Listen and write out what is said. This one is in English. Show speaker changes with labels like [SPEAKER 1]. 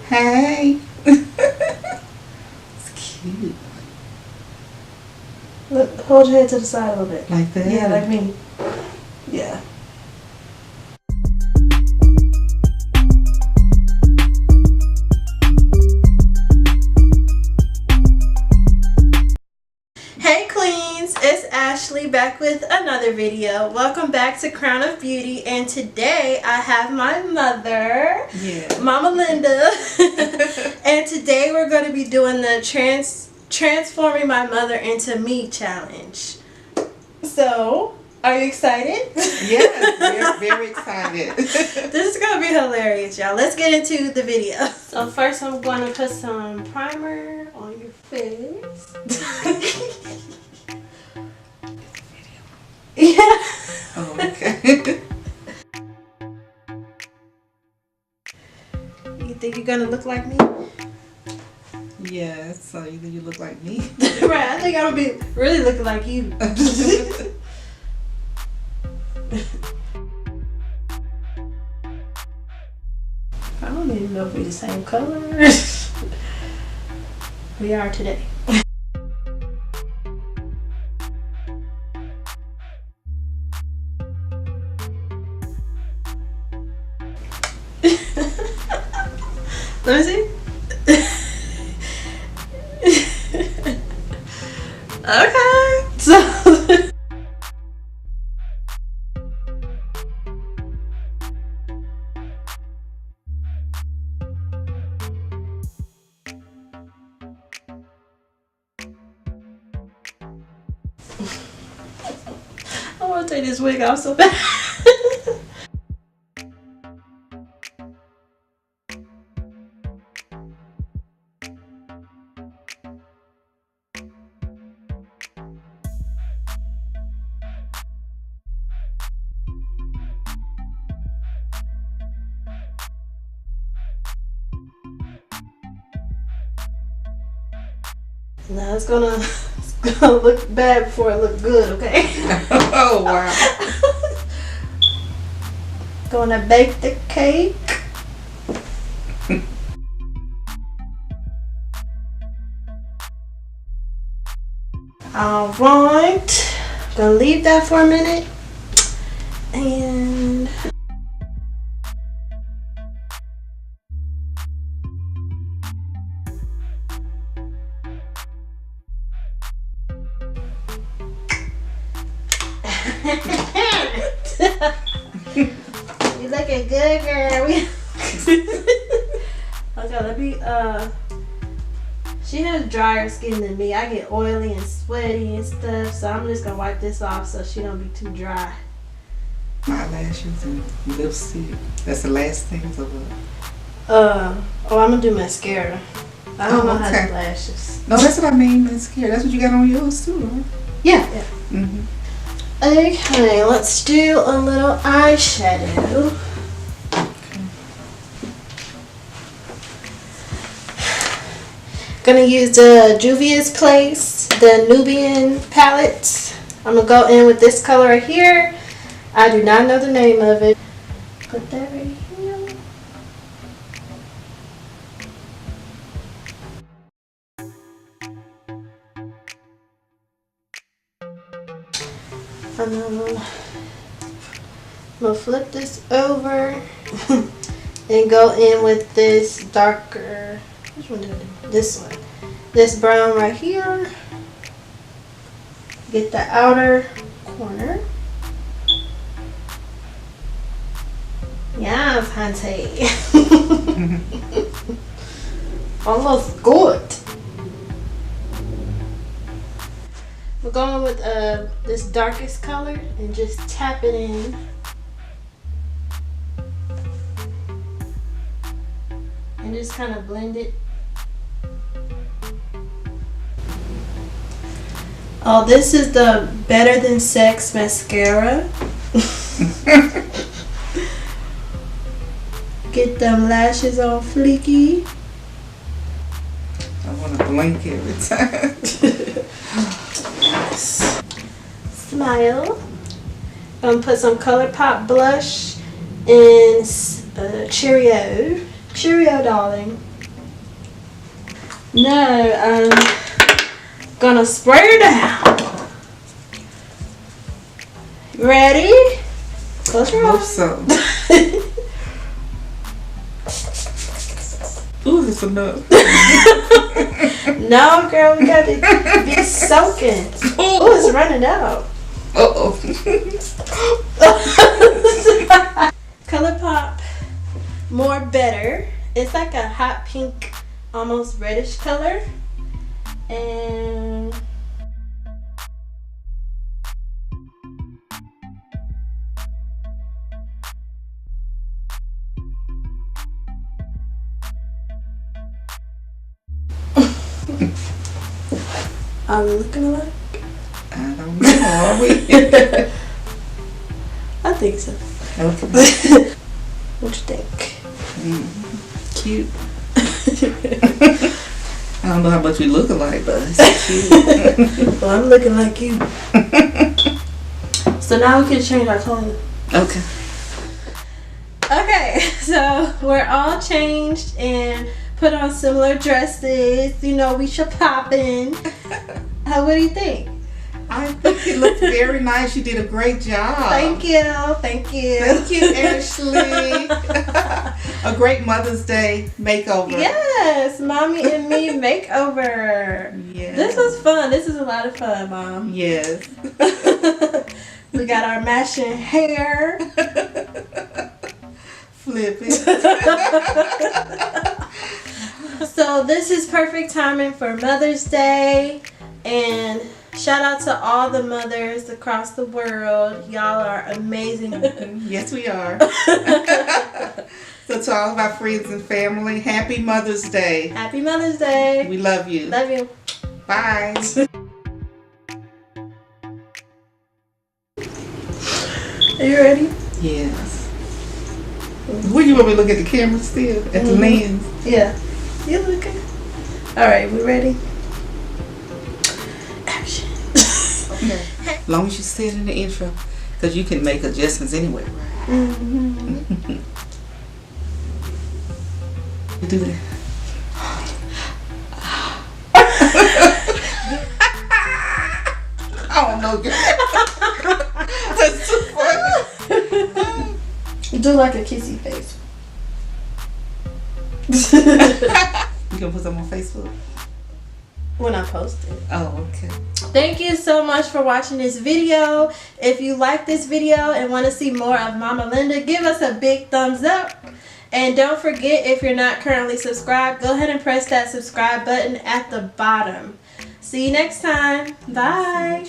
[SPEAKER 1] Hey. It's cute.
[SPEAKER 2] Look, hold your head to the side a little bit.
[SPEAKER 1] Like that?
[SPEAKER 2] Yeah, like me. Yeah. Hey Queens, it's Ashley back with another video. Welcome back to Crown of Beauty, and today I have my mother, Mama Linda, and today we're going to be doing the transforming my mother into me challenge. So, are you excited?
[SPEAKER 1] Yes, we're very excited.
[SPEAKER 2] This is going to be hilarious, y'all. Let's get into the video. So first I'm going to put some primer on your face. Yeah.
[SPEAKER 1] Oh, okay.
[SPEAKER 2] You think you're going to look like me?
[SPEAKER 1] Yeah, so either you look like me.
[SPEAKER 2] Right, I think I'm going to be really looking like you. I don't even know if we're the same color. We are today. Let me see. Okay. So I want to take this wig off so bad. Now it's gonna look bad before it look good, okay?
[SPEAKER 1] Oh, wow.
[SPEAKER 2] Gonna bake the cake. Alright. Gonna leave that for a minute. And you looking good, girl. Okay, let me she has drier skin than me. I get oily and sweaty and stuff, so I'm just gonna wipe this off so she don't be too dry.
[SPEAKER 1] Eyelashes and lipstick. That's the last thing of it.
[SPEAKER 2] Oh, I'm gonna do mascara. I don't know how to do lashes.
[SPEAKER 1] No, that's what I mean, mascara. That's what you got on yours too, right?
[SPEAKER 2] Yeah.
[SPEAKER 1] Mm-hmm.
[SPEAKER 2] Okay, let's do a little eyeshadow. Gonna use the Juvia's Place, the Nubian palette. I'm gonna go in with this color right here. I do not know the name of it. Put that right here. I'm gonna flip this over and go in with this darker, which one did I do? This one. This brown right here. Get the outer corner. Yes, Hunty. Almost good. We're going with this darkest color and just tap it in. And just kind of blend it. Oh, this is the Better Than Sex mascara. Get them lashes all fleeky.
[SPEAKER 1] I want to blink every time.
[SPEAKER 2] Smile. I'm gonna put some ColourPop blush and Cheerio, darling. No, I'm gonna spray her down. Ready? Close your
[SPEAKER 1] Hope
[SPEAKER 2] eyes.
[SPEAKER 1] so. Ooh, that's enough.
[SPEAKER 2] No, girl, we got to be soaking. Oh, it's running out.
[SPEAKER 1] Uh-oh.
[SPEAKER 2] Color Pop More Better. It's like a hot pink, almost reddish color. And are we looking alike?
[SPEAKER 1] I don't know, are we?
[SPEAKER 2] I think so.
[SPEAKER 1] Okay.
[SPEAKER 2] What you think?
[SPEAKER 1] Cute. I don't know how much we look alike, but it's cute.
[SPEAKER 2] Well, I'm looking like you. So now we can change our clothes.
[SPEAKER 1] Okay.
[SPEAKER 2] Okay, so we're all changed and put on similar dresses. You know, we should pop in. What do you think?
[SPEAKER 1] I think it looks very nice. You did a great job.
[SPEAKER 2] Thank you. Thank you.
[SPEAKER 1] Thank you, Ashley. A great Mother's Day makeover.
[SPEAKER 2] Yes, Mommy and Me makeover.
[SPEAKER 1] Yeah.
[SPEAKER 2] This was fun. This is a lot of fun, Mom.
[SPEAKER 1] Yes.
[SPEAKER 2] We got our matching hair.
[SPEAKER 1] Flip it.
[SPEAKER 2] So this is perfect timing for Mother's Day. And shout out to all the mothers across the world. Y'all are amazing.
[SPEAKER 1] Yes, we are. So to all of our friends and family, happy Mother's Day.
[SPEAKER 2] Happy Mother's Day.
[SPEAKER 1] We love you.
[SPEAKER 2] Love you.
[SPEAKER 1] Bye.
[SPEAKER 2] Are you ready?
[SPEAKER 1] Yes. Where you want me to look at the camera still? At the lens?
[SPEAKER 2] Yeah. You looking? Alright, we ready? Action.
[SPEAKER 1] Okay. As long as you said in the intro, because you can make adjustments anyway, right?
[SPEAKER 2] Mm-hmm.
[SPEAKER 1] Do that. I don't know, girl. That's too funny.
[SPEAKER 2] Do like a kissy face.
[SPEAKER 1] You gonna put some on Facebook?
[SPEAKER 2] When I post it.
[SPEAKER 1] Oh, okay.
[SPEAKER 2] Thank you so much for watching this video. If you like this video and want to see more of Mama Linda, give us a big thumbs up. And don't forget, if you're not currently subscribed, go ahead and press that subscribe button at the bottom. See you next time. Bye.